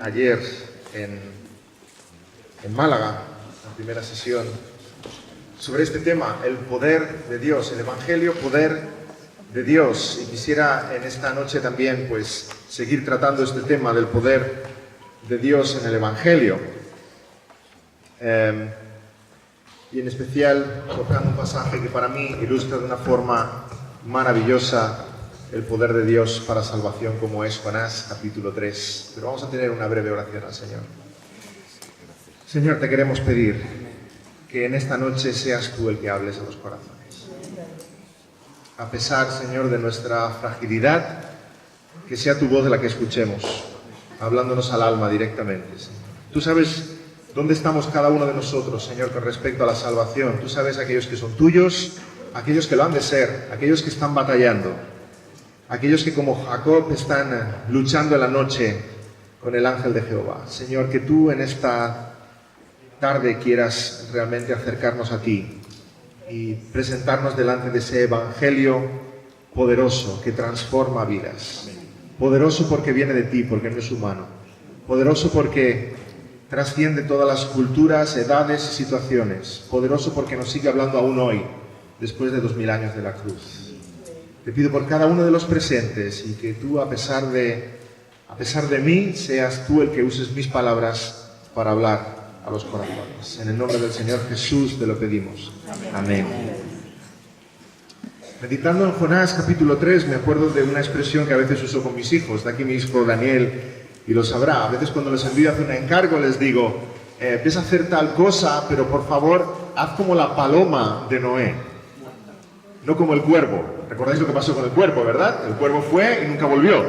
Ayer en Málaga, la primera sesión, sobre este tema, el poder de Dios, el Evangelio, poder de Dios. Y quisiera en esta noche también pues seguir tratando este tema del poder de Dios en el Evangelio. Y en especial tocando un pasaje que para mí ilustra de una forma maravillosa el poder de Dios para salvación, como es Jonás, capítulo 3. Pero vamos a tener una breve oración al Señor. Señor, te queremos pedir que en esta noche seas tú el que hables a los corazones. A pesar, Señor, de nuestra fragilidad, que sea tu voz la que escuchemos, hablándonos al alma directamente, Señor. Tú sabes dónde estamos cada uno de nosotros, Señor, con respecto a la salvación. Tú sabes aquellos que son tuyos, aquellos que lo han de ser, aquellos que están batallando, aquellos que como Jacob están luchando en la noche con el ángel de Jehová. Señor, que tú en esta tarde quieras realmente acercarnos a ti y presentarnos delante de ese evangelio poderoso que transforma vidas. Poderoso porque viene de ti, porque no es humano. Poderoso porque trasciende todas las culturas, edades y situaciones. Poderoso porque nos sigue hablando aún hoy, después de 2000 años de la cruz. Te pido por cada uno de los presentes y que tú, a pesar de mí, seas tú el que uses mis palabras para hablar a los corazones. En el nombre del Señor Jesús te lo pedimos. Amén. Meditando en Jonás capítulo 3, me acuerdo de una expresión que a veces uso con mis hijos. De aquí mi hijo Daniel, y lo sabrá. A veces cuando les envío a hacer un encargo les digo, ves a hacer tal cosa, pero por favor, haz como la paloma de Noé. No como el cuervo. ¿Recordáis lo que pasó con el cuervo, verdad? El cuervo fue y nunca volvió.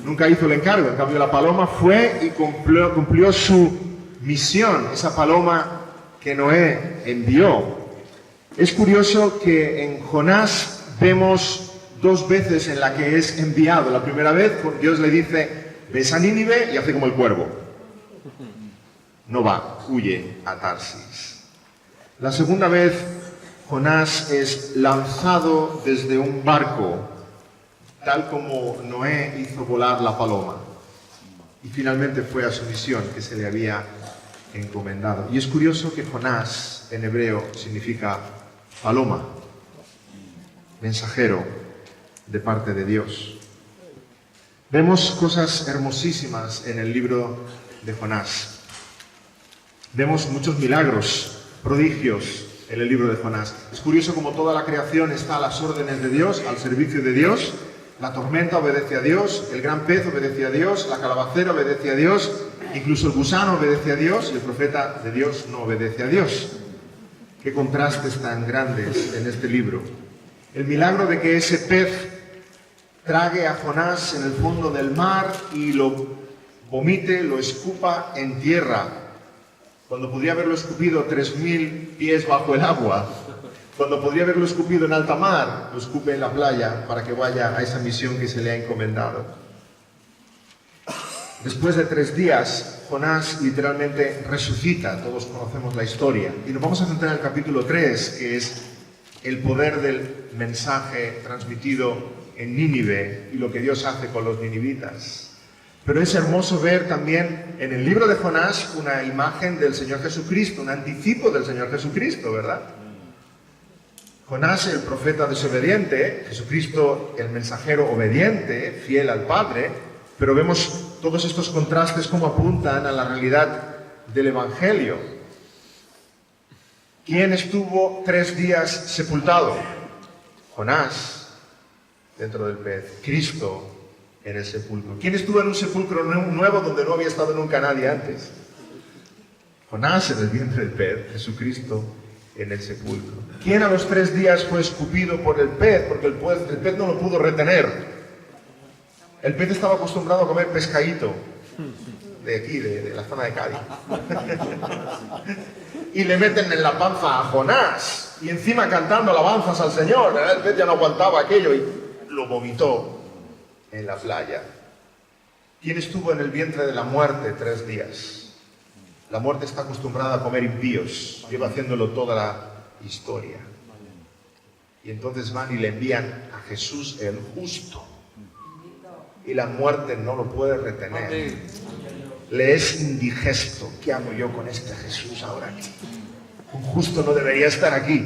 Nunca hizo el encargo. En cambio, la paloma fue y cumplió su misión. Esa paloma que Noé envió. Es curioso que en Jonás vemos dos veces en la que es enviado. La primera vez, Dios le dice, ves a Nínive y hace como el cuervo. No va, huye a Tarsis. La segunda vez, Jonás es lanzado desde un barco, tal como Noé hizo volar la paloma. Y finalmente fue a su misión que se le había encomendado. Y es curioso que Jonás, en hebreo, significa paloma, mensajero de parte de Dios. Vemos cosas hermosísimas en el libro de Jonás. Vemos muchos milagros, prodigios, en el libro de Jonás. Es curioso como toda la creación está a las órdenes de Dios, al servicio de Dios. La tormenta obedece a Dios, el gran pez obedece a Dios, la calabacera obedece a Dios, incluso el gusano obedece a Dios y el profeta de Dios no obedece a Dios. Qué contrastes tan grandes en este libro. El milagro de que ese pez trague a Jonás en el fondo del mar y lo vomite, lo escupa en tierra, cuando podría haberlo escupido 3000 pies bajo el agua, cuando podría haberlo escupido en alta mar, lo escupe en la playa para que vaya a esa misión que se le ha encomendado. Después de 3 días, Jonás literalmente resucita, todos conocemos la historia, y nos vamos a centrar en el capítulo 3, que es el poder del mensaje transmitido en Nínive y lo que Dios hace con los ninivitas. Pero es hermoso ver también en el libro de Jonás una imagen del Señor Jesucristo, un anticipo del Señor Jesucristo, ¿verdad? Jonás, el profeta desobediente, Jesucristo, el mensajero obediente, fiel al Padre, pero vemos todos estos contrastes como apuntan a la realidad del Evangelio. ¿Quién estuvo 3 días sepultado? Jonás, dentro del pez. Cristo, en el sepulcro. ¿Quién estuvo en un sepulcro nuevo donde no había estado nunca nadie antes? Jonás en el vientre del pez, Jesucristo en el sepulcro. ¿Quién a los 3 días fue escupido por el pez? Porque el pez no lo pudo retener. El pez estaba acostumbrado a comer pescadito de aquí, de la zona de Cádiz. Y le meten en la panza a Jonás. y encima cantando alabanzas al Señor. El pez ya no aguantaba aquello y lo vomitó en la playa. ¿Quién estuvo en el vientre de la muerte 3 días? La muerte está acostumbrada a comer impíos, lleva haciéndolo toda la historia. Y entonces van y le envían a Jesús el justo. Y la muerte no lo puede retener. Le es indigesto. ¿Qué hago yo con este Jesús ahora aquí? Un justo no debería estar aquí.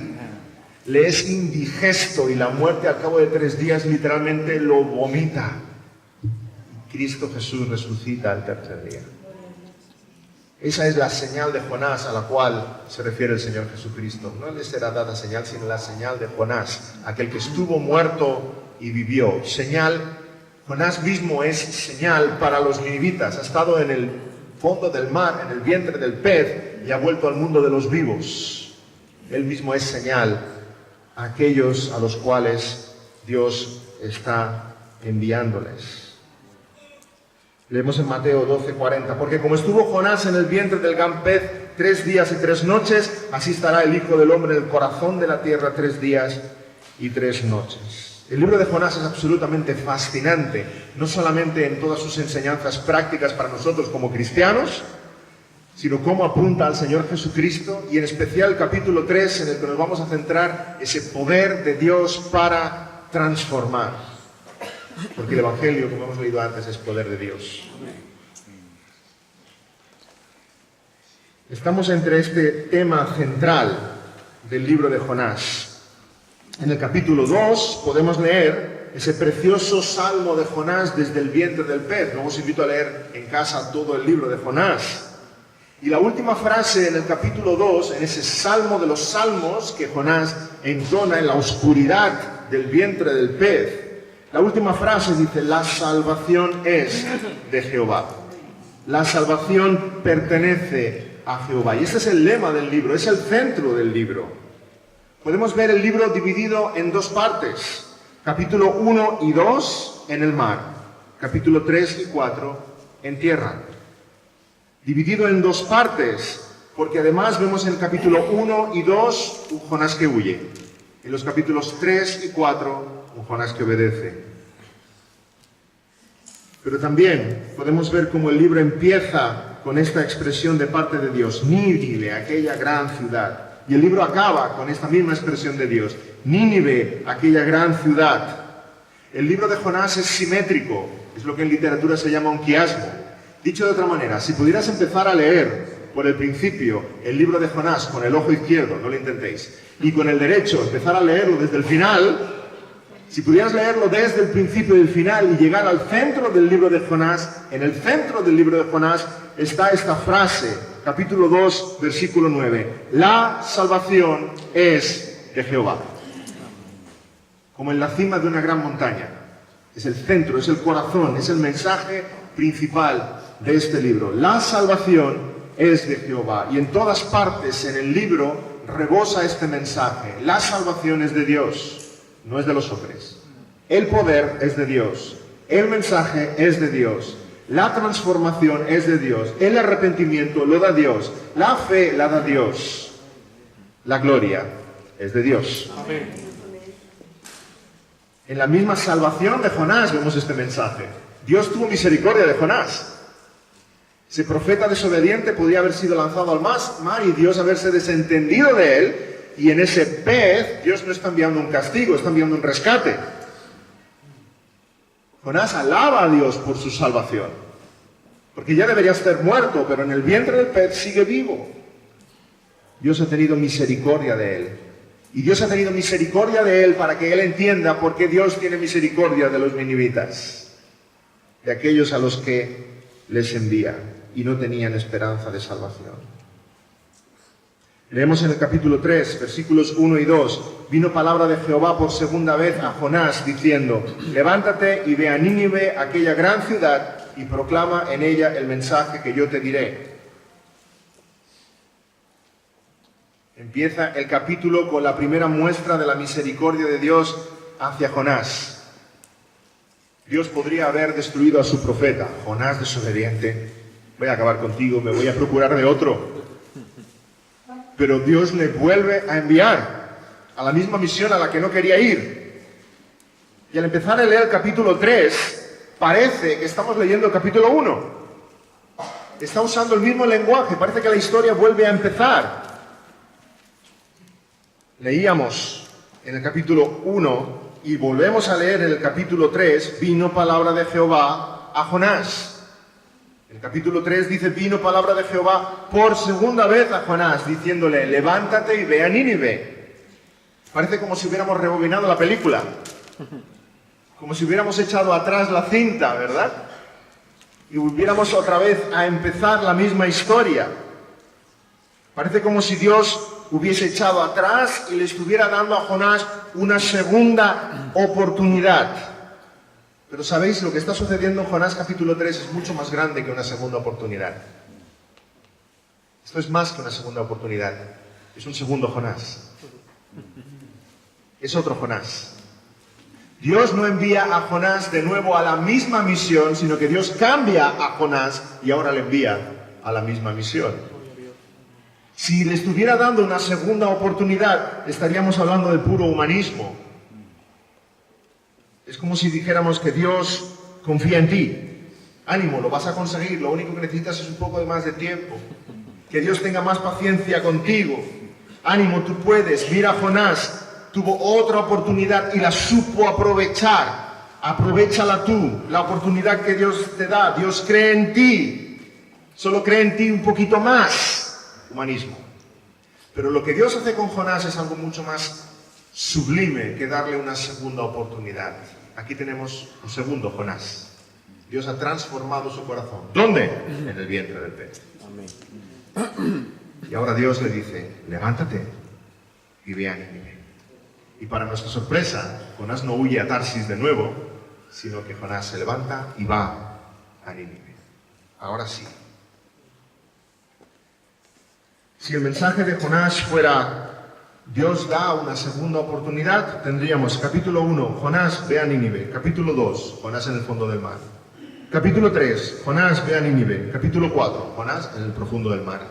Le es indigesto y la muerte al cabo de 3 días literalmente lo vomita. Cristo Jesús resucita al 3er día. Esa es la señal de Jonás a la cual se refiere el Señor Jesucristo. No le será dada señal, sino la señal de Jonás, aquel que estuvo muerto y vivió. Señal, Jonás mismo es señal para los ninivitas. Ha estado en el fondo del mar, en el vientre del pez, y ha vuelto al mundo de los vivos. Él mismo es señal a aquellos a los cuales Dios está enviándoles. Leemos en Mateo 12:40, porque como estuvo Jonás en el vientre del gran pez 3 días y 3 noches, así estará el Hijo del Hombre en el corazón de la tierra 3 días y 3 noches. El libro de Jonás es absolutamente fascinante, no solamente en todas sus enseñanzas prácticas para nosotros como cristianos, sino cómo apunta al Señor Jesucristo, y en especial el capítulo 3, en el que nos vamos a centrar ese poder de Dios para transformar. Porque el Evangelio, como hemos leído antes, es poder de Dios. Estamos entre este tema central del libro de Jonás. En el capítulo 2 podemos leer ese precioso salmo de Jonás desde el vientre del pez. Luego os invito a leer en casa todo el libro de Jonás. Y la última frase en el capítulo 2, en ese salmo de los salmos que Jonás entona en la oscuridad del vientre del pez, la última frase dice: la salvación es de Jehová. La salvación pertenece a Jehová. Y ese es el lema del libro, es el centro del libro. Podemos ver el libro dividido en 2 partes. Capítulo 1 y 2 en el mar. Capítulo 3 y 4 en tierra. Dividido en 2 partes, porque además vemos en el capítulo 1 y 2 un Jonás que huye. En los capítulos 3 y 4 un Jonás que obedece. Pero también podemos ver cómo el libro empieza con esta expresión de parte de Dios: Nínive, aquella gran ciudad. Y el libro acaba con esta misma expresión de Dios: Nínive, aquella gran ciudad. El libro de Jonás es simétrico, es lo que en literatura se llama un quiasmo. Dicho de otra manera, si pudieras empezar a leer por el principio el libro de Jonás con el ojo izquierdo, no lo intentéis, y con el derecho empezar a leerlo desde el final, si pudieras leerlo desde el principio y el final y llegar al centro del libro de Jonás, en el centro del libro de Jonás está esta frase, capítulo 2, versículo 9: la salvación es de Jehová. Como en la cima de una gran montaña. Es el centro, es el corazón, es el mensaje principal de este libro. La salvación es de Jehová. Y en todas partes en el libro rebosa este mensaje: la salvación es de Dios. No es de los hombres. El poder es de Dios. El mensaje es de Dios. La transformación es de Dios. El arrepentimiento lo da Dios. La fe la da Dios. La gloria es de Dios. Amén. En la misma salvación de Jonás vemos este mensaje. Dios tuvo misericordia de Jonás. Ese profeta desobediente podría haber sido lanzado al mar y Dios haberse desentendido de él. Y en ese pez, Dios no está enviando un castigo, está enviando un rescate. Jonás alaba a Dios por su salvación. Porque ya debería estar muerto, pero en el vientre del pez sigue vivo. Dios ha tenido misericordia de él. Y Dios ha tenido misericordia de él para que él entienda por qué Dios tiene misericordia de los ninivitas. De aquellos a los que les envía y no tenían esperanza de salvación. Leemos en el capítulo 3, versículos 1 y 2. Vino palabra de Jehová por segunda vez a Jonás, diciendo: levántate y ve a Nínive, aquella gran ciudad, y proclama en ella el mensaje que yo te diré. Empieza el capítulo con la primera muestra de la misericordia de Dios hacia Jonás. Dios podría haber destruido a su profeta. Jonás desobediente, voy a acabar contigo, me voy a procurar de otro. Pero Dios le vuelve a enviar. a la misma misión a la que no quería ir. Y al empezar a leer el capítulo 3, parece que estamos leyendo el capítulo 1. Está usando el mismo lenguaje, parece que la historia vuelve a empezar. Leíamos en el capítulo 1 y volvemos a leer en el capítulo 3, vino palabra de Jehová a Jonás. En el capítulo 3 dice, vino palabra de Jehová por segunda vez a Jonás, diciéndole, levántate y ve a Nínive. Parece como si hubiéramos rebobinado la película, como si hubiéramos echado atrás la cinta, ¿verdad? Y volviéramos otra vez a empezar la misma historia. Parece como si Dios hubiese echado atrás y le estuviera dando a Jonás una segunda oportunidad. Pero ¿sabéis? Lo que está sucediendo en Jonás capítulo 3 es mucho más grande que una segunda oportunidad. Esto es más que una segunda oportunidad. Es un segundo Jonás. Es otro Jonás. Dios no envía a Jonás de nuevo a la misma misión, sino que Dios cambia a Jonás y ahora le envía a la misma misión. Si le estuviera dando una segunda oportunidad, estaríamos hablando de puro humanismo. Es como si dijéramos que Dios confía en ti. Ánimo, lo vas a conseguir, lo único que necesitas es un poco más de tiempo. Que Dios tenga más paciencia contigo. Ánimo, tú puedes. Mira, Jonás tuvo otra oportunidad y la supo aprovechar. Aprovéchala tú, la oportunidad que Dios te da. Dios cree en ti. Solo cree en ti un poquito más. Humanismo. Pero lo que Dios hace con Jonás es algo mucho más sublime que darle una segunda oportunidad. Aquí tenemos un segundo Jonás. Dios ha transformado su corazón. ¿Dónde? En el vientre del pez. Amén. Y ahora Dios le dice, levántate y ve a Nínive. Y para nuestra sorpresa, Jonás no huye a Tarsis de nuevo, sino que Jonás se levanta y va a Nínive. Ahora sí. Si el mensaje de Jonás fuera Dios da una segunda oportunidad, tendríamos capítulo 1, Jonás ve a Nínive. Capítulo 2, Jonás en el fondo del mar. Capítulo 3, Jonás ve a Nínive. Capítulo 4, Jonás en el profundo del mar.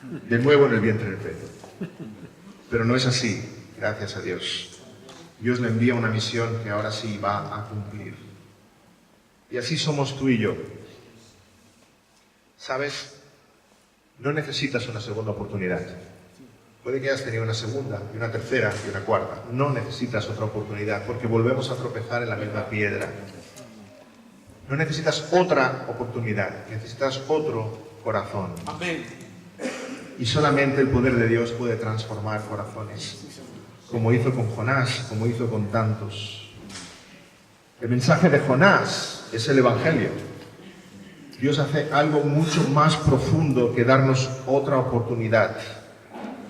De nuevo en el vientre del pez. Pero no es así, gracias a Dios. Dios le envía una misión que ahora sí va a cumplir. Y así somos tú y yo. ¿Sabes? No necesitas una segunda oportunidad. Puede que hayas tenido una segunda, y una tercera, y una cuarta. No necesitas otra oportunidad, porque volvemos a tropezar en la misma piedra. No necesitas otra oportunidad, necesitas otro corazón. Amén. Y solamente el poder de Dios puede transformar corazones, como hizo con Jonás, como hizo con tantos. El mensaje de Jonás es el Evangelio. Dios hace algo mucho más profundo que darnos otra oportunidad.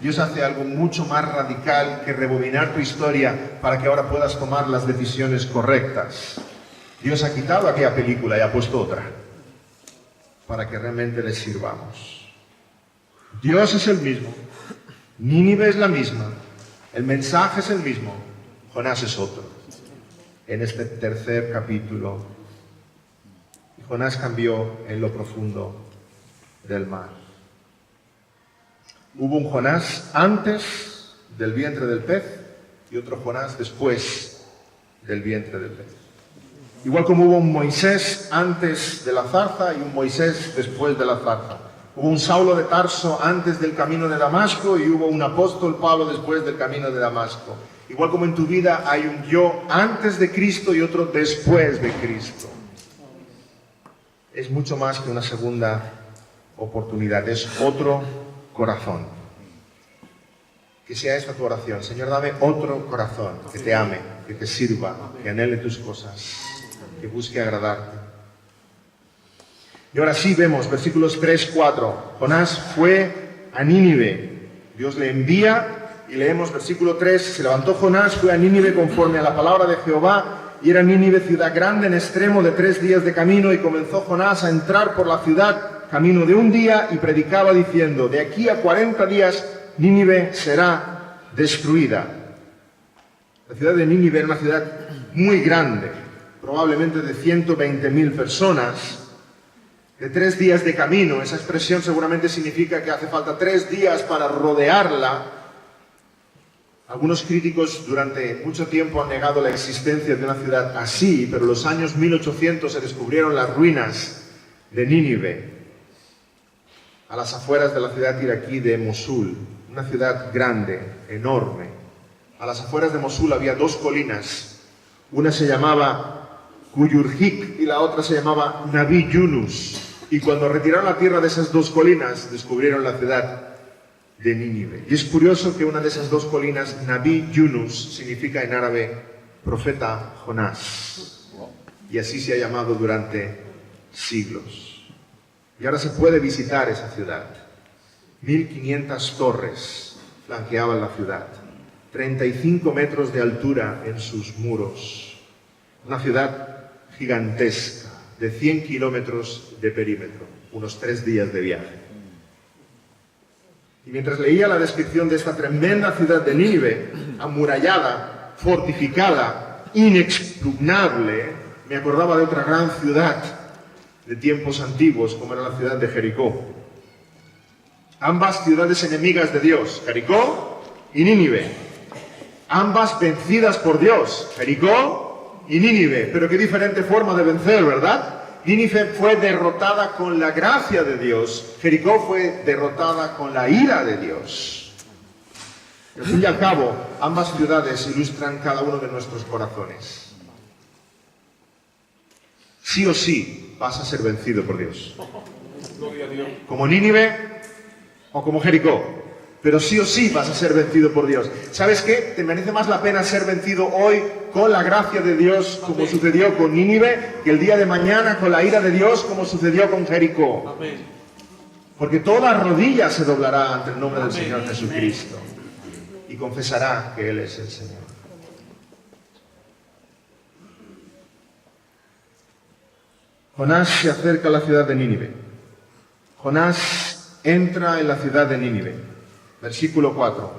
Dios hace algo mucho más radical que rebobinar tu historia para que ahora puedas tomar las decisiones correctas. Dios ha quitado aquella película y ha puesto otra para que realmente le sirvamos. Dios es el mismo, Nínive es la misma, el mensaje es el mismo, Jonás es otro. En este tercer capítulo, Jonás cambió en lo profundo del mar. Hubo un Jonás antes del vientre del pez y otro Jonás después del vientre del pez. Igual como hubo un Moisés antes de la zarza y un Moisés después de la zarza. Hubo un Saulo de Tarso antes del camino de Damasco y hubo un apóstol Pablo después del camino de Damasco. Igual como en tu vida hay un yo antes de Cristo y otro después de Cristo. Es mucho más que una segunda oportunidad, es otro corazón. Que sea esta tu oración. Señor, dame otro corazón que te ame, que te sirva, que anhele tus cosas, que busque agradarte. Y ahora sí vemos versículos 3, 4. Jonás fue a Nínive. Dios le envía y leemos versículo 3. Se levantó Jonás, fue a Nínive conforme a la palabra de Jehová. Y era Nínive ciudad grande en extremo de 3 días de camino, y comenzó Jonás a entrar por la ciudad camino de un día y predicaba diciendo, de aquí a 40 días Nínive será destruida. La ciudad de Nínive era una ciudad muy grande, probablemente de 120.000 personas, de 3 días de camino. Esa expresión seguramente significa que hace falta 3 días para rodearla. Algunos críticos durante mucho tiempo han negado la existencia de una ciudad así, pero en los años 1800 se descubrieron las ruinas de Nínive, a las afueras de la ciudad iraquí de Mosul, una ciudad grande, enorme. A las afueras de Mosul había dos colinas, una se llamaba Kuyurhik y la otra se llamaba Nabi Yunus. Y cuando retiraron la tierra de esas dos colinas, descubrieron la ciudad de Nínive. Y es curioso que una de esas dos colinas, Nabi Yunus, significa en árabe profeta Jonás. Y así se ha llamado durante siglos. Y ahora se puede visitar esa ciudad. 1500 torres flanqueaban la ciudad. 35 metros de altura en sus muros. Una ciudad gigantesca, de 100 kilómetros de perímetro. Unos 3 días de viaje. Y mientras leía la descripción de esta tremenda ciudad de Nínive, amurallada, fortificada, inexpugnable, me acordaba de otra gran ciudad de tiempos antiguos, como era la ciudad de Jericó. Ambas ciudades enemigas de Dios, Jericó y Nínive. Ambas vencidas por Dios, Jericó y Nínive. Pero qué diferente forma de vencer, ¿verdad? Nínive fue derrotada con la gracia de Dios, Jericó fue derrotada con la ira de Dios. Al fin y al cabo, ambas ciudades ilustran cada uno de nuestros corazones. Sí o sí vas a ser vencido por Dios. Como Nínive o como Jericó. Pero sí o sí vas a ser vencido por Dios. ¿Sabes qué? Te merece más la pena ser vencido hoy con la gracia de Dios, como sucedió con Nínive, que el día de mañana con la ira de Dios, como sucedió con Jericó. Porque toda rodilla se doblará ante el nombre del Señor Jesucristo y confesará que Él es el Señor. Jonás se acerca a la ciudad de Nínive. Jonás entra en la ciudad de Nínive. Versículo 4.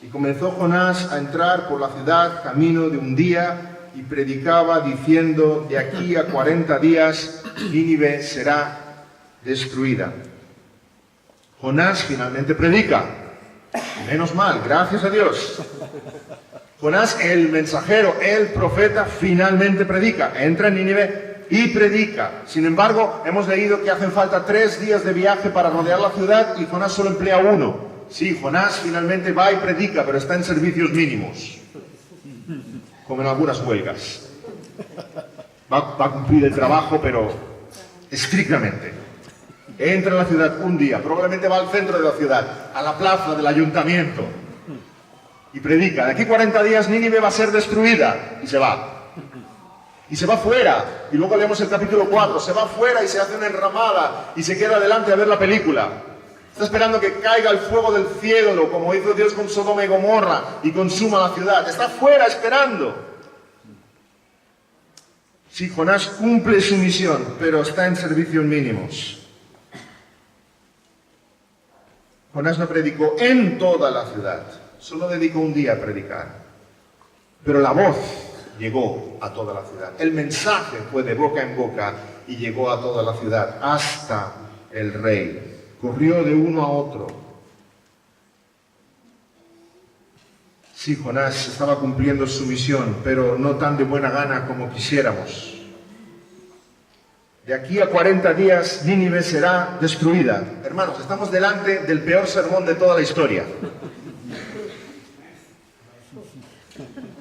Y comenzó Jonás a entrar por la ciudad camino de un día y predicaba diciendo: de aquí a 40 días Nínive será destruida. Jonás finalmente predica. Menos mal, gracias a Dios. Jonás, el mensajero, el profeta, finalmente predica. Entra en Nínive y predica. Sin embargo, hemos leído que hacen falta 3 días de viaje para rodear la ciudad y Jonás solo emplea 1. Sí, Jonás finalmente va y predica, pero está en servicios mínimos, como en algunas huelgas. Va a cumplir el trabajo, pero estrictamente. Entra en la ciudad un día, probablemente va al centro de la ciudad, a la plaza del ayuntamiento, y predica. De aquí 40 días Nínive va a ser destruida, y se va. Y se va fuera, y luego leemos el capítulo 4, se va fuera y se hace una enramada, y se queda delante a ver la película. Está esperando que caiga el fuego del cielo, como hizo Dios con Sodoma y Gomorra, y consuma la ciudad. Está fuera esperando. Sí, Jonás cumple su misión, pero está en servicios mínimos. Jonás no predicó en toda la ciudad, solo dedicó un día a predicar. Pero la voz llegó a toda la ciudad. El mensaje fue de boca en boca y llegó a toda la ciudad, hasta el rey. Corrió de uno a otro. Sí, Jonás estaba cumpliendo su misión, pero no tan de buena gana como quisiéramos. De aquí a 40 días, Nínive será destruida. Hermanos, estamos delante del peor sermón de toda la historia.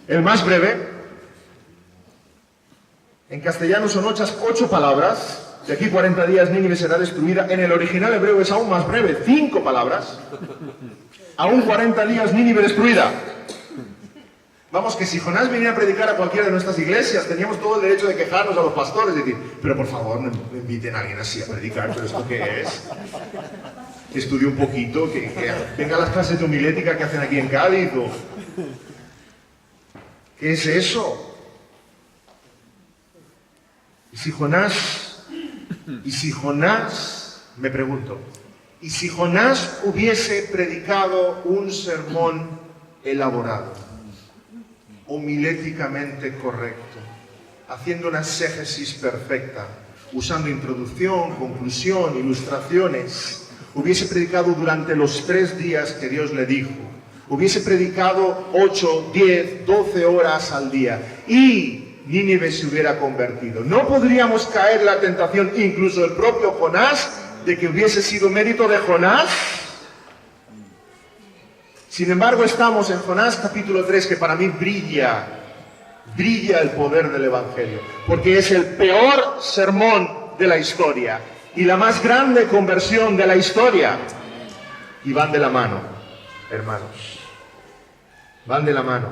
El más breve. En castellano son 8 palabras. De aquí 40 días Nínive será destruida. En el original hebreo es aún más breve, 5 palabras. Aún 40 días Nínive destruida. Vamos, que si Jonás viniera a predicar a cualquiera de nuestras iglesias, teníamos todo el derecho de quejarnos a los pastores, y decir: pero por favor, no inviten a alguien así a predicar, ¿pero esto qué es? Que estudie un poquito, que venga a las clases de homilética que hacen aquí en Cádiz, o... ¿Qué es eso? Y si Jonás, me pregunto, ¿y si Jonás hubiese predicado un sermón elaborado, homiléticamente correcto, haciendo una exégesis perfecta, usando introducción, conclusión, ilustraciones, hubiese predicado durante los 3 días que Dios le dijo, hubiese predicado 8, 10, 12 horas al día y Nínive se hubiera convertido. ¿No podríamos caer en la tentación, incluso el propio Jonás, de que hubiese sido mérito de Jonás? Sin embargo, estamos en Jonás capítulo 3, que para mí brilla el poder del Evangelio, porque es el peor sermón de la historia y la más grande conversión de la historia. Y van de la mano, hermanos. Van de la mano.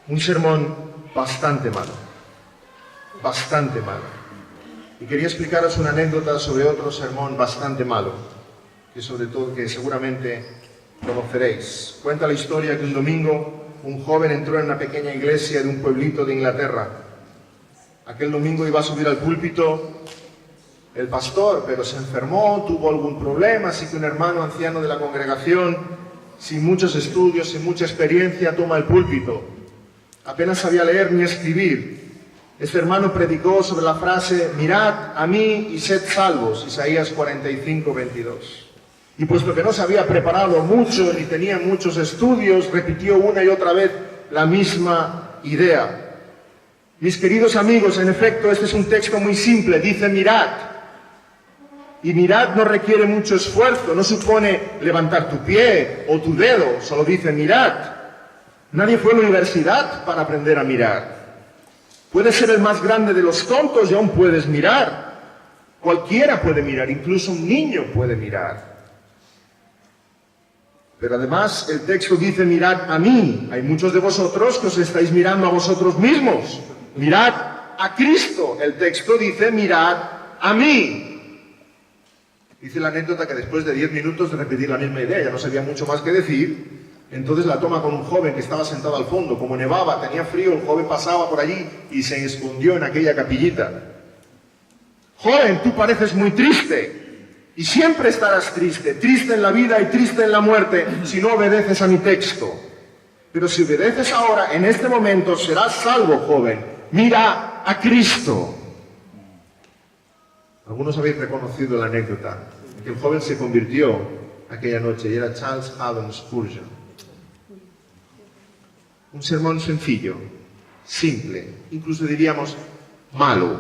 Un sermón bastante malo. Bastante malo. Y quería explicaros una anécdota sobre otro sermón bastante malo, que seguramente conoceréis. Cuenta la historia que un domingo un joven entró en una pequeña iglesia de un pueblito de Inglaterra. Aquel domingo iba a subir al púlpito el pastor, pero se enfermó, tuvo algún problema, así que un hermano anciano de la congregación, sin muchos estudios, sin mucha experiencia, toma el púlpito. Apenas sabía leer ni escribir. Este hermano predicó sobre la frase: mirad a mí y sed salvos, Isaías 45, 22. Y puesto que no se había preparado mucho ni tenía muchos estudios, repitió una y otra vez la misma idea. Mis queridos amigos, en efecto, este es un texto muy simple. Dice mirad. Y mirad no requiere mucho esfuerzo, no supone levantar tu pie o tu dedo, solo dice mirad. Nadie fue a la universidad para aprender a mirar. Puedes ser el más grande de los tontos y aún puedes mirar. Cualquiera puede mirar, incluso un niño puede mirar. Pero además el texto dice mirad a mí. Hay muchos de vosotros que os estáis mirando a vosotros mismos. Mirad a Cristo. El texto dice mirad a mí. Dice la anécdota que después de 10 minutos de repetir la misma idea, ya no sabía mucho más que decir, entonces la toma con un joven que estaba sentado al fondo. Como nevaba, tenía frío, el joven pasaba por allí y se escondió en aquella capillita. Joven, tú pareces muy triste. Y siempre estarás triste, triste en la vida y triste en la muerte, si no obedeces a mi texto. Pero si obedeces ahora, en este momento, serás salvo, joven. Mira a Cristo. Algunos habéis reconocido la anécdota, que el joven se convirtió aquella noche y era Charles Haddon Spurgeon. Un sermón sencillo, simple, incluso diríamos malo,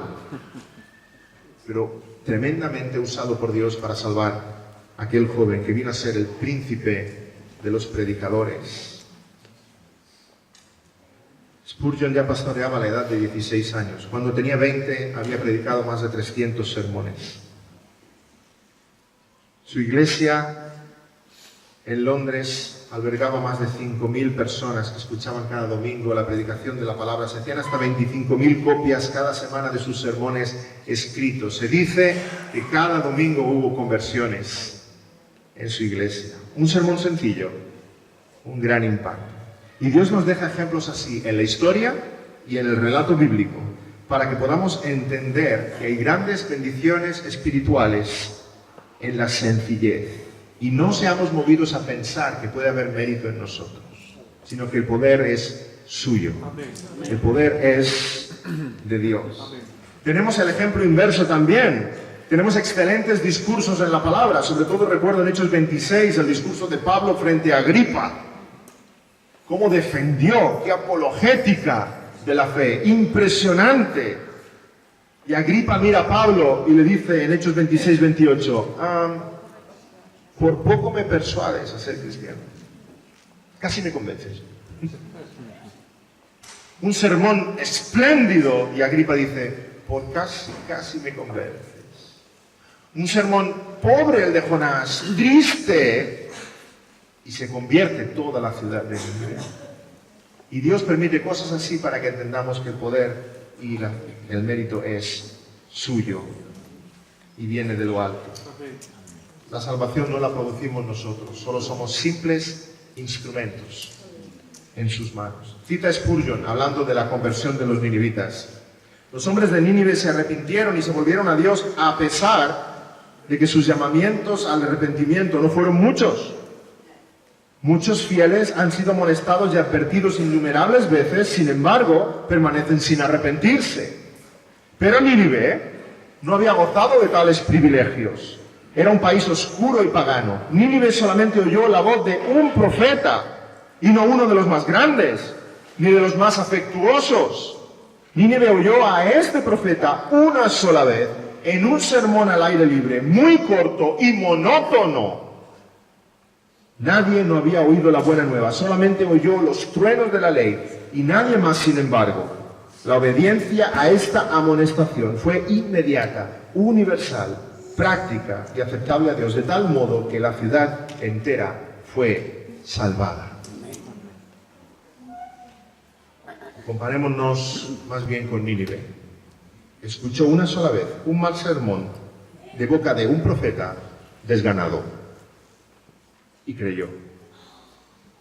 pero tremendamente usado por Dios para salvar a aquel joven que vino a ser el príncipe de los predicadores. Spurgeon ya pastoreaba a la edad de 16 años. Cuando tenía 20 había predicado más de 300 sermones. Su iglesia en Londres albergaba más de 5.000 personas que escuchaban cada domingo la predicación de la palabra. Se hacían hasta 25.000 copias cada semana de sus sermones escritos. Se dice que cada domingo hubo conversiones en su iglesia. Un sermón sencillo, un gran impacto. Y Dios nos deja ejemplos así en la historia y en el relato bíblico, para que podamos entender que hay grandes bendiciones espirituales en la sencillez. Y no seamos movidos a pensar que puede haber mérito en nosotros, sino que el poder es suyo. El poder es de Dios. Tenemos el ejemplo inverso también. Tenemos excelentes discursos en la palabra. Sobre todo recuerdo en Hechos 26 el discurso de Pablo frente a Agripa. Cómo defendió, qué apologética de la fe. Impresionante. Y Agripa mira a Pablo y le dice en Hechos 26, 28... por poco me persuades a ser cristiano. Casi me convences. Un sermón espléndido. Y Agripa dice, por casi me convences. Un sermón pobre el de Jonás, triste. Y se convierte toda la ciudad de Nínive. Y Dios permite cosas así para que entendamos que el poder y el mérito es suyo. Y viene de lo alto. La salvación no la producimos nosotros, solo somos simples instrumentos en sus manos. Cita Spurgeon, hablando de la conversión de los ninivitas. Los hombres de Nínive se arrepintieron y se volvieron a Dios a pesar de que sus llamamientos al arrepentimiento no fueron muchos. Muchos fieles han sido molestados y advertidos innumerables veces, sin embargo, permanecen sin arrepentirse. Pero Nínive no había gozado de tales privilegios. Era un país oscuro y pagano. Nínive solamente oyó la voz de un profeta, y no uno de los más grandes, ni de los más afectuosos. Nínive oyó a este profeta una sola vez, en un sermón al aire libre, muy corto y monótono. Nadie no había oído la buena nueva, solamente oyó los truenos de la ley, y nadie más, sin embargo. La obediencia a esta amonestación fue inmediata, universal, práctica y aceptable a Dios, de tal modo que la ciudad entera fue salvada. Comparémonos más bien con Nínive. Escuchó una sola vez un mal sermón de boca de un profeta desganado y creyó.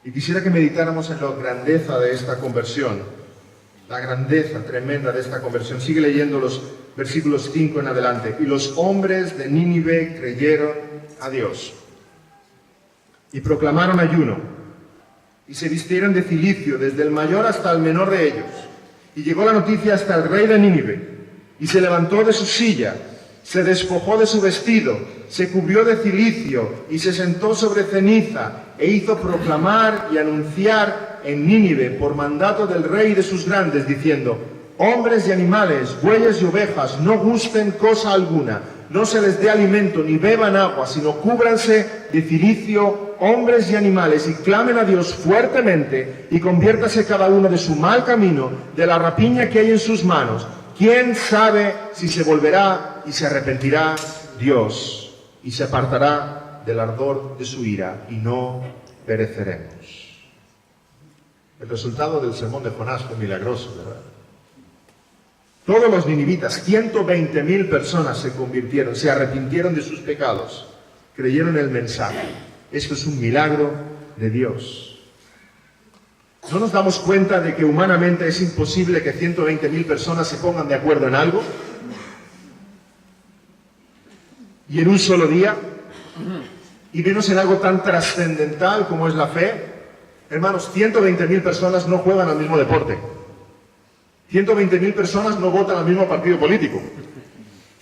Y quisiera que meditáramos en la grandeza de esta conversión, la grandeza tremenda de esta conversión. Sigue leyendo los versículos 5 en adelante. Y los hombres de Nínive creyeron a Dios y proclamaron ayuno y se vistieron de cilicio desde el mayor hasta el menor de ellos. Y llegó la noticia hasta el rey de Nínive y se levantó de su silla, se despojó de su vestido, se cubrió de cilicio y se sentó sobre ceniza e hizo proclamar y anunciar en Nínive por mandato del rey y de sus grandes, diciendo: hombres y animales, bueyes y ovejas, no gusten cosa alguna, no se les dé alimento ni beban agua, sino cúbranse de cilicio hombres y animales y clamen a Dios fuertemente y conviértase cada uno de su mal camino, de la rapiña que hay en sus manos. ¿Quién sabe si se volverá y se arrepentirá Dios y se apartará del ardor de su ira y no pereceremos? El resultado del sermón de Jonás fue milagroso, ¿verdad? Todos los ninivitas, 120.000 personas se convirtieron, se arrepintieron de sus pecados, creyeron el mensaje. Esto es un milagro de Dios. ¿No nos damos cuenta de que humanamente es imposible que 120.000 personas se pongan de acuerdo en algo? Y en un solo día, y menos en algo tan trascendental como es la fe. Hermanos, 120.000 personas no juegan al mismo deporte. 120.000 personas no votan al mismo partido político.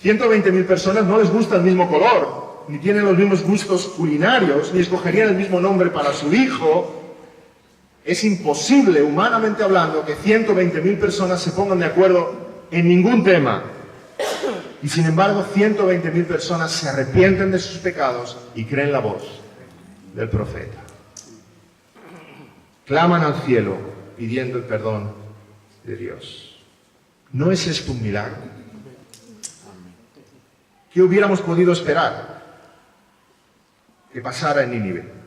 120.000 personas no les gusta el mismo color, ni tienen los mismos gustos culinarios, ni escogerían el mismo nombre para su hijo. Es imposible, humanamente hablando, que 120.000 personas se pongan de acuerdo en ningún tema. Y sin embargo, 120.000 personas se arrepienten de sus pecados y creen la voz del profeta. Claman al cielo pidiendo el perdón de Dios. ¿No es esto un milagro? ¿Qué hubiéramos podido esperar que pasara en Nínive?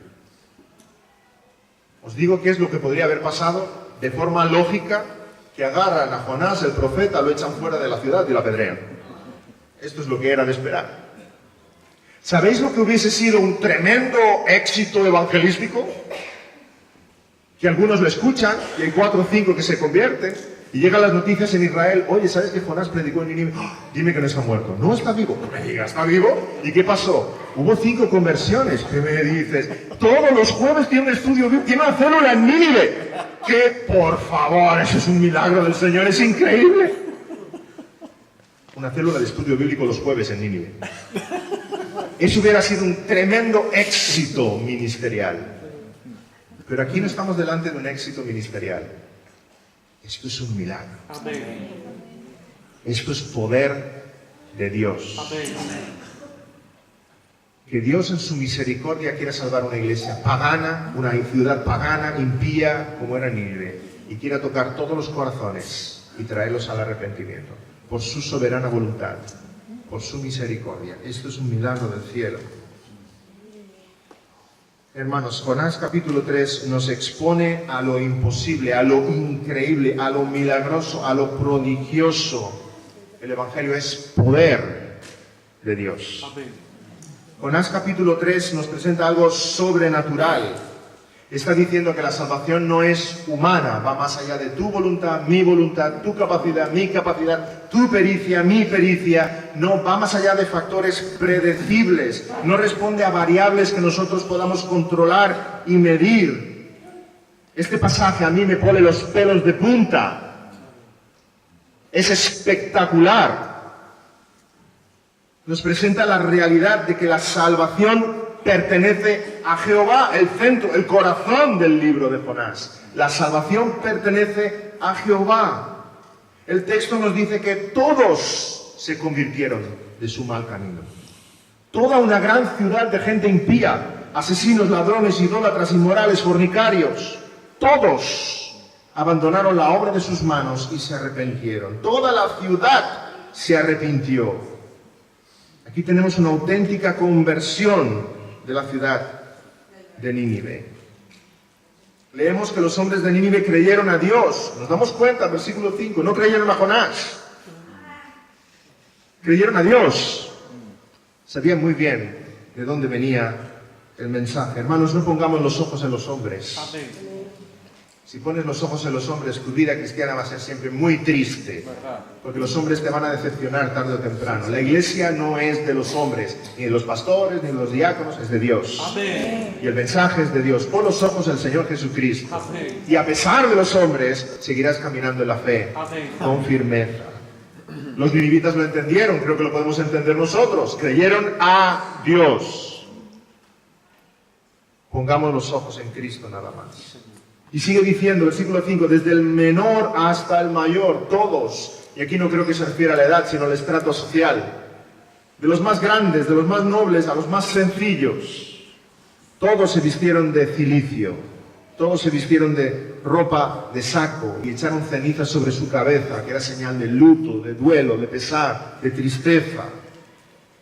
Os digo qué es lo que podría haber pasado de forma lógica, que agarran a Jonás, el profeta, lo echan fuera de la ciudad y lo apedrean. Esto es lo que era de esperar. ¿Sabéis lo que hubiese sido un tremendo éxito evangelístico? Que algunos lo escuchan y hay 4 o 5 que se convierten y llegan las noticias en Israel: oye, ¿sabes que Jonás predicó en Nínive? ¡Oh! Dime que no está muerto. No, está vivo. No me digas, ¿está vivo? ¿Y qué pasó? Hubo 5 conversiones. ¿Qué me dices? Todos los jueves tiene un estudio, tiene una célula en Nínive. Que, por favor, eso es un milagro del Señor, es increíble. Una célula de estudio bíblico los jueves en Nínive. Eso hubiera sido un tremendo éxito ministerial. Pero aquí no estamos delante de un éxito ministerial. Esto es un milagro. Amén. Esto es poder de Dios. Amén. Que Dios en su misericordia quiera salvar una iglesia pagana, una ciudad pagana, impía, como era Nínive, y quiera tocar todos los corazones y traerlos al arrepentimiento, por su soberana voluntad, por su misericordia. Esto es un milagro del cielo. Hermanos, Jonás capítulo 3 nos expone a lo imposible, a lo increíble, a lo milagroso, a lo prodigioso. El Evangelio es poder de Dios. Amén. Jonás capítulo 3 nos presenta algo sobrenatural. Está diciendo que la salvación no es humana, va más allá de tu voluntad, tu capacidad, mi capacidad, tu pericia, mi pericia. No, va más allá de factores predecibles, no responde a variables que nosotros podamos controlar y medir. Este pasaje a mí me pone los pelos de punta. Es espectacular. nos presenta la realidad de que la salvación pertenece a Jehová, el centro, el corazón del libro de Jonás. La salvación pertenece a Jehová. El texto nos dice que todos se convirtieron de su mal camino. Toda una gran ciudad de gente impía, asesinos, ladrones, idólatras, inmorales, fornicarios, todos abandonaron la obra de sus manos y se arrepintieron. Toda la ciudad se arrepintió. Aquí tenemos una auténtica conversión de la ciudad de Nínive. Leemos que los hombres de Nínive creyeron a Dios. Nos damos cuenta, versículo 5, no creyeron a Jonás. Creyeron a Dios. Sabían muy bien de dónde venía el mensaje. Hermanos, no pongamos los ojos en los hombres. Amén. Si pones los ojos en los hombres, tu vida cristiana va a ser siempre muy triste, porque los hombres te van a decepcionar tarde o temprano. La iglesia no es de los hombres, ni de los pastores, ni de los diáconos, es de Dios. Amén. Y el mensaje es de Dios. Pon los ojos en el Señor Jesucristo. Amén. Y a pesar de los hombres, seguirás caminando en la fe, Amén. con firmeza. Los ninivitas lo entendieron, creo que lo podemos entender nosotros. Creyeron a Dios. Pongamos los ojos en Cristo nada más. Y sigue diciendo, versículo 5, desde el menor hasta el mayor, todos, y aquí no creo que se refiera a la edad, sino al estrato social, de los más grandes, de los más nobles, a los más sencillos, todos se vistieron de cilicio, todos se vistieron de ropa de saco y echaron ceniza sobre su cabeza, que era señal de luto, de duelo, de pesar, de tristeza.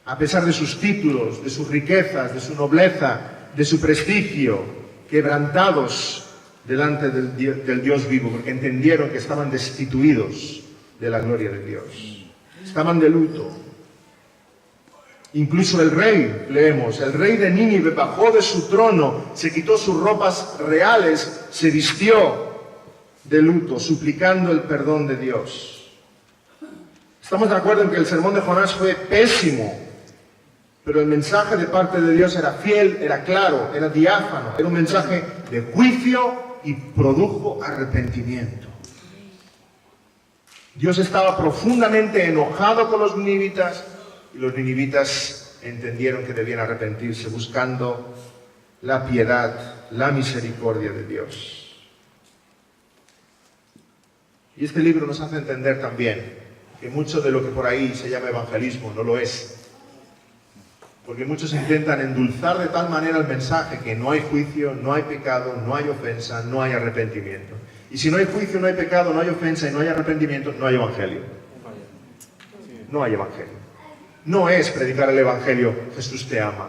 A pesar de sus títulos, de sus riquezas, de su nobleza, de su prestigio, quebrantados delante del Dios vivo, porque entendieron que estaban destituidos de la gloria de Dios. Estaban de luto. Incluso el rey, leemos, el rey de Nínive bajó de su trono, se quitó sus ropas reales, se vistió de luto, suplicando el perdón de Dios. Estamos de acuerdo en que el sermón de Jonás fue pésimo, pero el mensaje de parte de Dios era fiel, era claro, era diáfano, era un mensaje de juicio y produjo arrepentimiento. Dios estaba profundamente enojado con los ninivitas y los ninivitas entendieron que debían arrepentirse buscando la piedad, la misericordia de Dios. Y este libro nos hace entender también que mucho de lo que por ahí se llama evangelismo no lo es. Porque muchos intentan endulzar de tal manera el mensaje que no hay juicio, no hay pecado, no hay ofensa, no hay arrepentimiento. Y si no hay juicio, no hay pecado, no hay ofensa y no hay arrepentimiento, no hay evangelio. No hay evangelio. No es predicar el evangelio, Jesús te ama.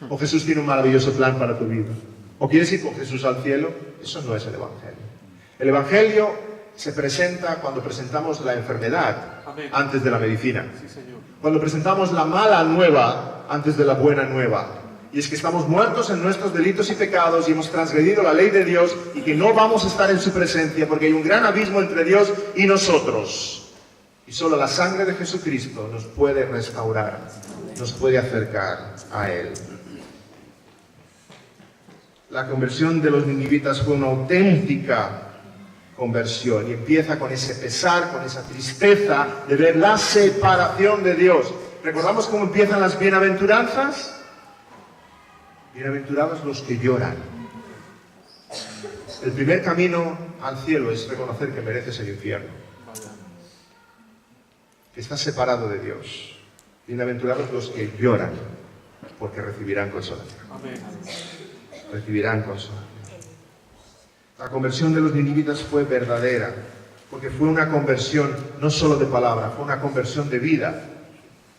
O Jesús tiene un maravilloso plan para tu vida. O quieres ir con Jesús al cielo. Eso no es el evangelio. El evangelio se presenta cuando presentamos la enfermedad antes de la medicina. Sí, Señor. Cuando presentamos la mala nueva antes de la buena nueva. Y es que estamos muertos en nuestros delitos y pecados y hemos transgredido la ley de Dios y que no vamos a estar en su presencia porque hay un gran abismo entre Dios y nosotros. Y solo la sangre de Jesucristo nos puede restaurar, nos puede acercar a Él. La conversión de los ninivitas fue una auténtica conversión y empieza con ese pesar, con esa tristeza de ver la separación de Dios. ¿Recordamos cómo empiezan las bienaventuranzas? Bienaventurados los que lloran. El primer camino al cielo es reconocer que mereces el infierno, que estás separado de Dios. Bienaventurados los que lloran, porque recibirán consolación. Amén. Recibirán consolación. La conversión de los ninivitas fue verdadera, porque fue una conversión no solo de palabra, fue una conversión de vida.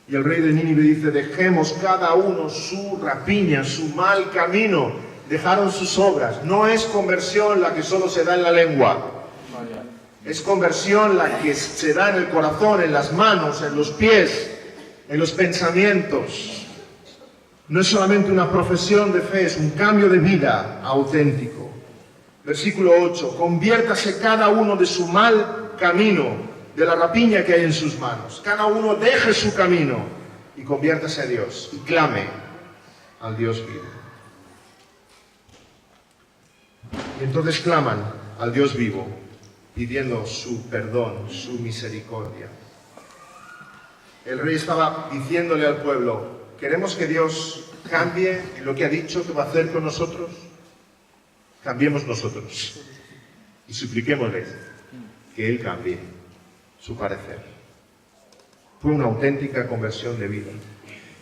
Y el rey de Nínive dice, dejemos cada uno su rapiña, su mal camino. Dejaron sus obras. No es conversión la que solo se da en la lengua. Es conversión la que se da en el corazón, en las manos, en los pies, en los pensamientos. No es solamente una profesión de fe, es un cambio de vida auténtico. Versículo 8, conviértase cada uno de su mal camino, de la rapiña que hay en sus manos. Cada uno deje su camino y conviértase a Dios y clame al Dios vivo. Y entonces claman al Dios vivo, pidiendo su perdón, su misericordia. El rey estaba diciéndole al pueblo, ¿queremos que Dios cambie en lo que ha dicho que va a hacer con nosotros? Cambiemos nosotros y supliquémosle que Él cambie su parecer. Fue una auténtica conversión de vida.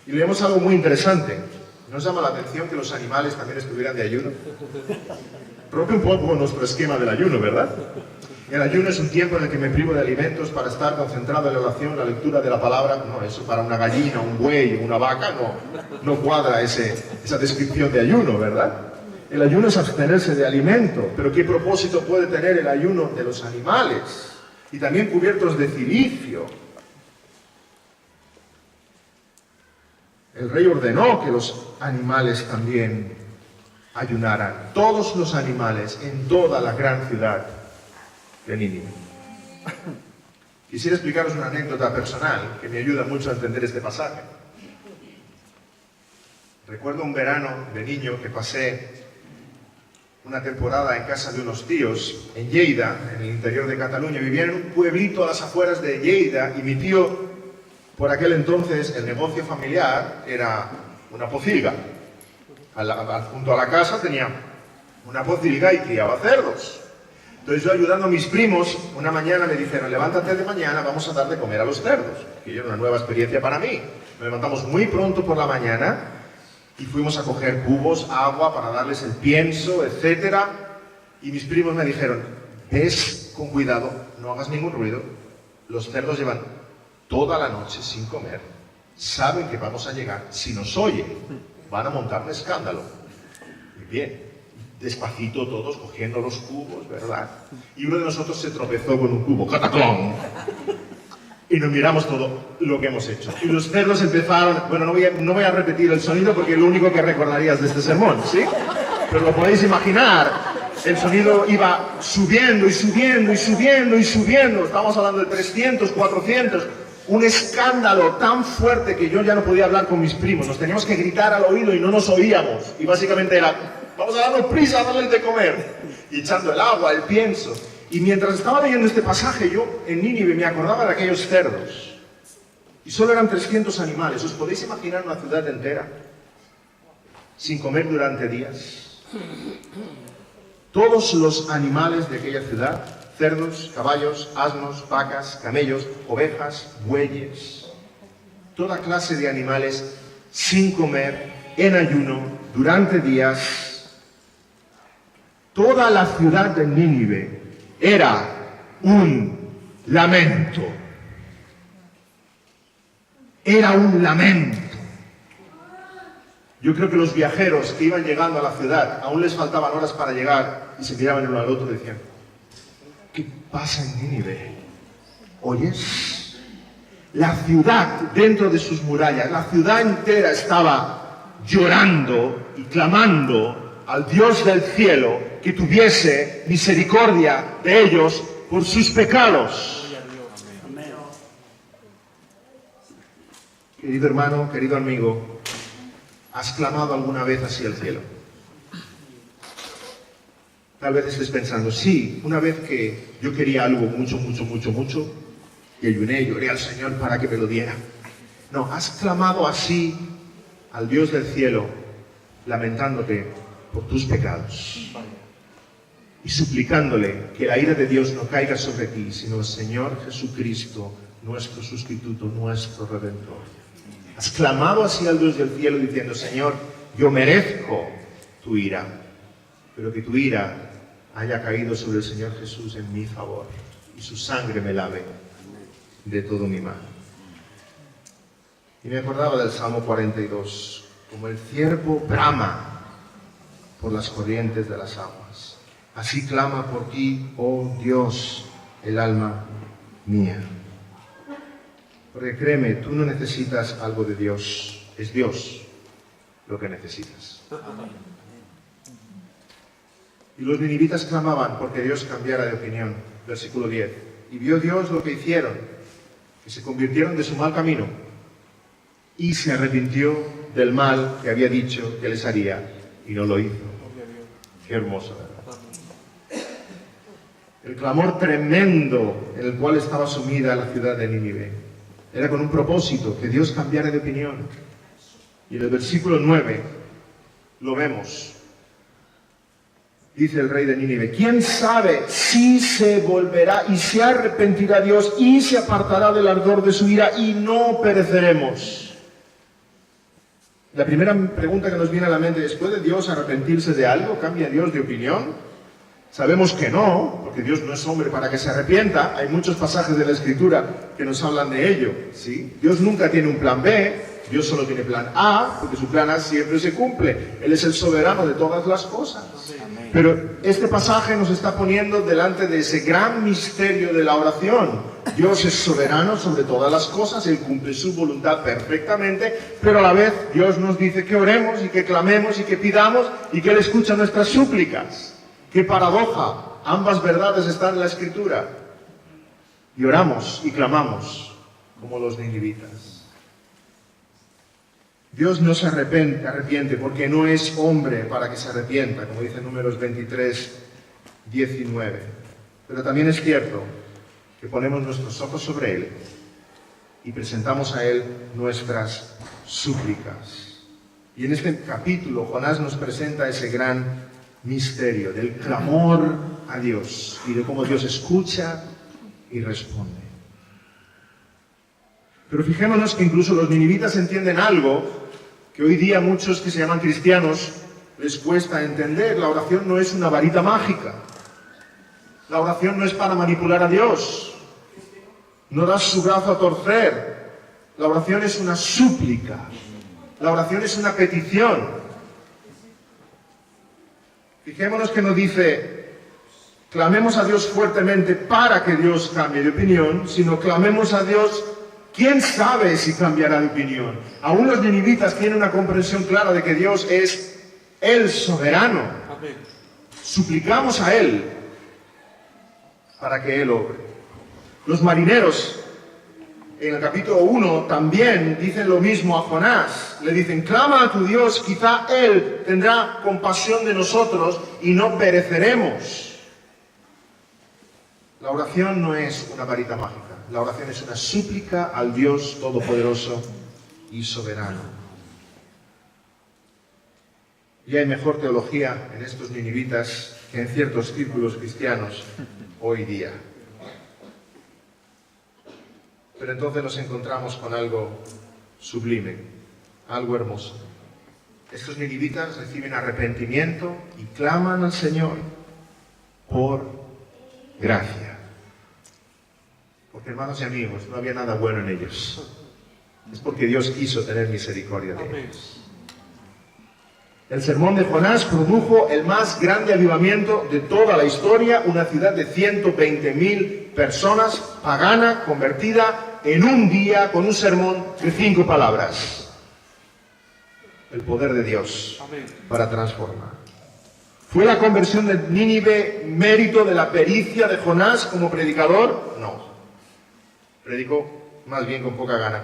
Y leemos algo muy interesante. ¿Nos llama la atención que los animales también estuvieran de ayuno? Rompe un poco nuestro esquema del ayuno, ¿verdad? El ayuno es un tiempo en el que me privo de alimentos para estar concentrado en la oración, la lectura de la palabra. No, eso para una gallina, un buey o una vaca no cuadra esa descripción de ayuno, ¿verdad? El ayuno es abstenerse de alimento, pero ¿qué propósito puede tener el ayuno de los animales? Y también cubiertos de cilicio. El rey ordenó que los animales también ayunaran. Todos los animales en toda la gran ciudad de Nínive. Quisiera explicaros una anécdota personal que me ayuda mucho a entender este pasaje. Recuerdo un verano de niño que pasé una temporada en casa de unos tíos en Lleida, en el interior de Cataluña. Vivía en un pueblito a las afueras de Lleida y mi tío, por aquel entonces, el negocio familiar era una pocilga. Junto a la casa tenía una pocilga y criaba cerdos. Entonces yo, ayudando a mis primos, una mañana me dijeron, levántate de mañana, vamos a dar de comer a los cerdos. Que era una nueva experiencia para mí. Nos levantamos muy pronto por la mañana y fuimos a coger cubos, agua para darles el pienso, etc. Y mis primos me dijeron, ves con cuidado, no hagas ningún ruido. Los cerdos llevan toda la noche sin comer. Saben que vamos a llegar. Si nos oyen, van a montar un escándalo. Muy bien. Despacito todos cogiendo los cubos, ¿verdad? Y uno de nosotros se tropezó con un cubo, ¡cataclón! Y nos miramos todo lo que hemos hecho. Y los cerdos empezaron, bueno, no voy a repetir el sonido porque es lo único que recordarías de este sermón, ¿sí? Pero lo podéis imaginar, el sonido iba subiendo y subiendo y subiendo y subiendo. Estamos hablando de 300, 400, un escándalo tan fuerte que yo ya no podía hablar con mis primos. Nos teníamos que gritar al oído y no nos oíamos. Y básicamente era, vamos a darnos prisa a darles de comer. Y echando el agua, el pienso. Y mientras estaba leyendo este pasaje, yo en Nínive me acordaba de aquellos cerdos. Y solo eran 300 animales. ¿Os podéis imaginar una ciudad entera sin comer durante días? Todos los animales de aquella ciudad, cerdos, caballos, asnos, vacas, camellos, ovejas, bueyes, toda clase de animales sin comer, en ayuno, durante días. Toda la ciudad de Nínive era un lamento. Era un lamento. Yo creo que los viajeros que iban llegando a la ciudad, aún les faltaban horas para llegar, y se miraban el uno al otro y decían, ¿qué pasa en Nínive? ¿Oyes? La ciudad dentro de sus murallas, la ciudad entera estaba llorando y clamando al Dios del cielo que tuviese misericordia de ellos por sus pecados. Querido hermano, querido amigo, ¿has clamado alguna vez así al cielo? Tal vez estés pensando, sí, una vez que yo quería algo mucho, y ayuné, lloré al Señor para que me lo diera. No, has clamado así al Dios del cielo, lamentándote por tus pecados y suplicándole que la ira de Dios no caiga sobre ti, sino el Señor Jesucristo, nuestro sustituto, nuestro Redentor. Has clamado así al Dios del cielo diciendo, Señor, yo merezco tu ira, pero que tu ira haya caído sobre el Señor Jesús en mi favor y su sangre me lave de todo mi mal. Y me acordaba del Salmo 42, como el ciervo brama por las corrientes de las aguas. Así clama por ti, oh Dios, el alma mía. Porque créeme, tú no necesitas algo de Dios, es Dios lo que necesitas. Y los ninivitas clamaban porque Dios cambiara de opinión. Versículo 10. Y vio Dios lo que hicieron, que se convirtieron de su mal camino y se arrepintió del mal que había dicho que les haría y no lo hizo. Qué hermoso, ¿verdad? El clamor tremendo en el cual estaba sumida la ciudad de Nínive Era con un propósito, que Dios cambiara de opinión. Y en el versículo 9 lo vemos. Dice el rey de Nínive: ¿quién sabe si se volverá y se arrepentirá Dios y se apartará del ardor de su ira y no pereceremos? La primera pregunta que nos viene a la mente es: ¿puede Dios arrepentirse de algo? ¿Cambia Dios de opinión? Sabemos que no, porque Dios no es hombre para que se arrepienta. Hay muchos pasajes de la Escritura que nos hablan de ello, ¿sí? Dios nunca tiene un plan B, Dios solo tiene plan A, porque su plan A siempre se cumple. Él es el soberano de todas las cosas. Pero este pasaje nos está poniendo delante de ese gran misterio de la oración. Dios es soberano sobre todas las cosas, Él cumple su voluntad perfectamente, pero a la vez Dios nos dice que oremos y que clamemos y que pidamos y que Él escucha nuestras súplicas. ¡Qué paradoja! Ambas verdades están en la Escritura. Y oramos y clamamos como los ninivitas. Dios no se arrepiente porque no es hombre para que se arrepienta, como dice Números 23, 19. Pero también es cierto que ponemos nuestros ojos sobre Él y presentamos a Él nuestras súplicas. Y en este capítulo Jonás nos presenta ese gran misterio del clamor a Dios y de cómo Dios escucha y responde. Pero fijémonos que incluso los ninivitas entienden algo que hoy día muchos que se llaman cristianos les cuesta entender. La oración no es una varita mágica. La oración no es para manipular a Dios. No das su brazo a torcer. La oración es una súplica. La oración es una petición. Fijémonos que no dice: clamemos a Dios fuertemente para que Dios cambie de opinión, sino clamemos a Dios. ¿Quién sabe si cambiará de opinión? Aún los ninivitas tienen una comprensión clara de que Dios es el soberano. Amén. Suplicamos a Él para que Él obre. Los marineros en el capítulo 1 también dicen lo mismo a Jonás. Le dicen: clama a tu Dios, quizá Él tendrá compasión de nosotros y no pereceremos. La oración no es una varita mágica. La oración es una súplica al Dios todopoderoso y soberano. Y hay mejor teología en estos ninivitas que en ciertos círculos cristianos hoy día. Pero entonces nos encontramos con algo sublime, algo hermoso. Estos ninivitas reciben arrepentimiento y claman al Señor por gracia. Porque, hermanos y amigos, no había nada bueno en ellos. Es porque Dios quiso tener misericordia de ellos. El sermón de Jonás produjo el más grande avivamiento de toda la historia, una ciudad de 120.000 personas, pagana, convertida en un día con un sermón de 5 palabras. El poder de Dios para transformar. ¿Fue la conversión de Nínive mérito de la pericia de Jonás como predicador? No. Predicó más bien con poca gana.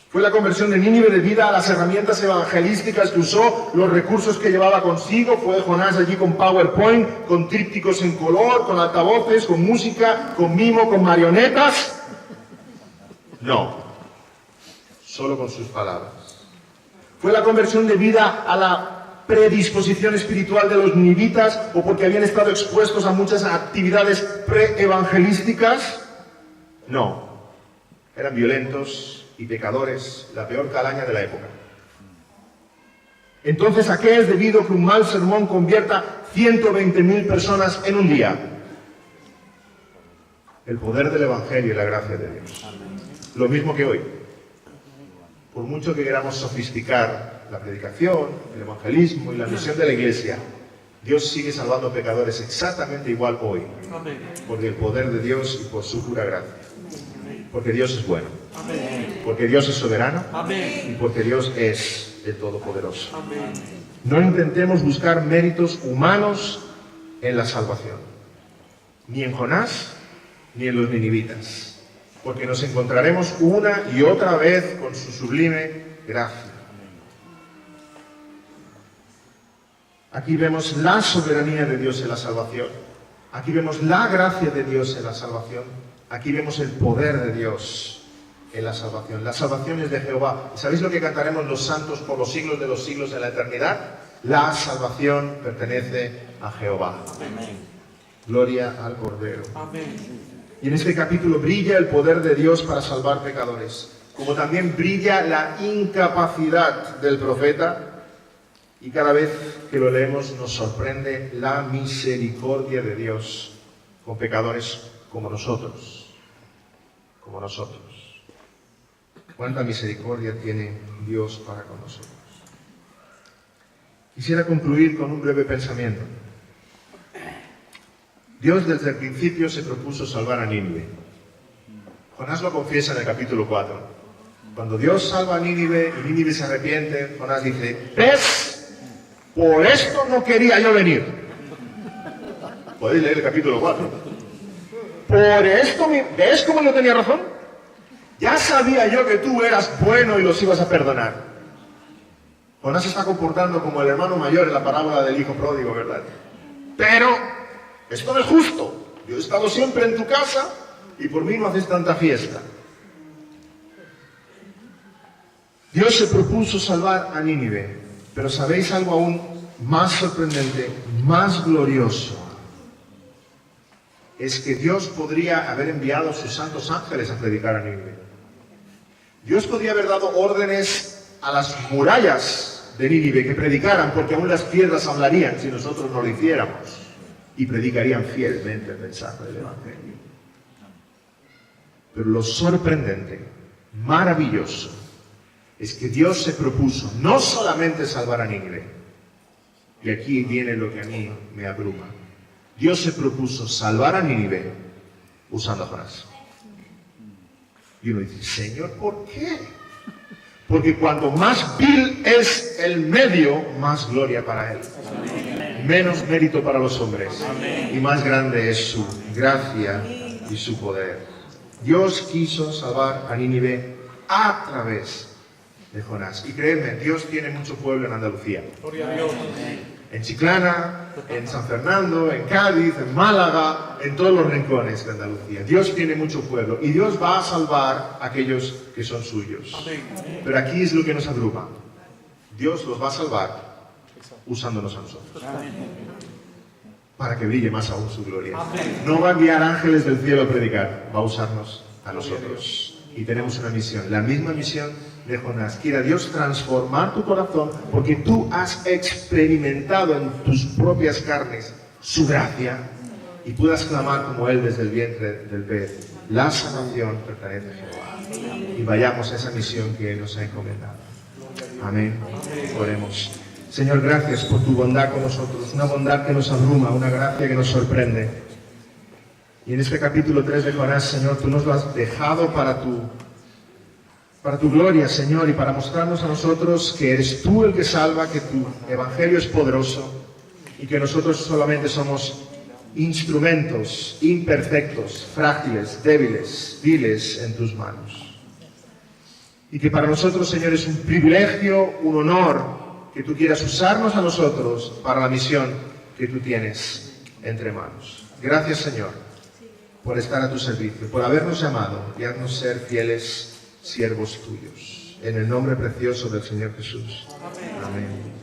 ¿Fue la conversión de Nínive debida a las herramientas evangelísticas que usó, los recursos que llevaba consigo? ¿Fue Jonás allí con PowerPoint, con trípticos en color, con altavoces, con música, con mimo, con marionetas? No. Solo con sus palabras. ¿Fue la conversión debida a la predisposición espiritual de los ninivitas o porque habían estado expuestos a muchas actividades pre-evangelísticas? No, eran violentos y pecadores, la peor calaña de la época. Entonces, ¿a qué es debido que un mal sermón convierta 120.000 personas en un día? El poder del Evangelio y la gracia de Dios. Lo mismo que hoy. Por mucho que queramos sofisticar la predicación, el evangelismo y la misión de la Iglesia, Dios sigue salvando pecadores exactamente igual hoy. Por el poder de Dios y por su pura gracia. Porque Dios es bueno. Porque Dios es soberano. Y porque Dios es el Todopoderoso. No intentemos buscar méritos humanos en la salvación. Ni en Jonás, ni en los ninivitas. Porque nos encontraremos una y otra vez con su sublime gracia. Aquí vemos la soberanía de Dios en la salvación. Aquí vemos la gracia de Dios en la salvación. Aquí vemos el poder de Dios en la salvación. La salvación es de Jehová. ¿Sabéis lo que cantaremos los santos por los siglos de los siglos en la eternidad? La salvación pertenece a Jehová. Amén. Gloria al Cordero. Amén. Y en este capítulo brilla el poder de Dios para salvar pecadores, como también brilla la incapacidad del profeta, y cada vez que lo leemos nos sorprende la misericordia de Dios con pecadores como nosotros. Como nosotros. ¿Cuánta misericordia tiene Dios para con nosotros? Quisiera concluir con un breve pensamiento. Dios desde el principio se propuso salvar a Nínive. Jonás lo confiesa en el capítulo 4. Cuando Dios salva a Nínive y Nínive se arrepiente, Jonás dice: ¿ves? Por esto no quería yo venir. Podéis leer el capítulo 4. Por esto, ¿ves cómo yo tenía razón? Ya sabía yo que tú eras bueno y los ibas a perdonar. Jonás se está comportando como el hermano mayor en la parábola del hijo pródigo, ¿verdad? Pero esto no es justo. Yo he estado siempre en tu casa y por mí no haces tanta fiesta. Dios se propuso salvar a Nínive, pero ¿sabéis algo aún más sorprendente, más glorioso? Es que Dios podría haber enviado a sus santos ángeles a predicar a Nínive. Dios podría haber dado órdenes a las murallas de Nínive que predicaran, porque aún las piedras hablarían si nosotros no lo hiciéramos, y predicarían fielmente el mensaje del Evangelio. Pero lo sorprendente, maravilloso, es que Dios se propuso no solamente salvar a Nínive, y aquí viene lo que a mí me abruma. Dios se propuso salvar a Nínive usando a Jonás. Y uno dice: Señor, ¿por qué? Porque cuanto más vil es el medio, más gloria para Él. Menos mérito para los hombres. Y más grande es su gracia y su poder. Dios quiso salvar a Nínive a través de Jonás. Y créeme, Dios tiene mucho pueblo en Andalucía. Gloria a Dios. En Chiclana, en San Fernando, en Cádiz, en Málaga, en todos los rincones de Andalucía. Dios tiene mucho pueblo y Dios va a salvar a aquellos que son suyos. Pero aquí es lo que nos abruma. Dios los va a salvar usándonos a nosotros. Para que brille más aún su gloria. No va a enviar ángeles del cielo a predicar, va a usarnos a nosotros. Y tenemos una misión, la misma misión de Jonás. Quiera Dios transformar tu corazón porque tú has experimentado en tus propias carnes su gracia y puedas clamar como Él desde el vientre del pez: la salvación pertenece a Jehová. Y vayamos a esa misión que Él nos ha encomendado. Amén. Oremos. Señor, gracias por tu bondad con nosotros, una bondad que nos abruma, una gracia que nos sorprende. Y en este capítulo 3 de Jonás, Señor, tú nos lo has dejado para tu gloria, Señor, y para mostrarnos a nosotros que eres tú el que salva, que tu evangelio es poderoso y que nosotros solamente somos instrumentos imperfectos, frágiles, débiles, viles en tus manos. Y que para nosotros, Señor, es un privilegio, un honor que tú quieras usarnos a nosotros para la misión que tú tienes entre manos. Gracias, Señor, por estar a tu servicio, por habernos llamado y haznos ser fieles siervos tuyos. En el nombre precioso del Señor Jesús. Amén.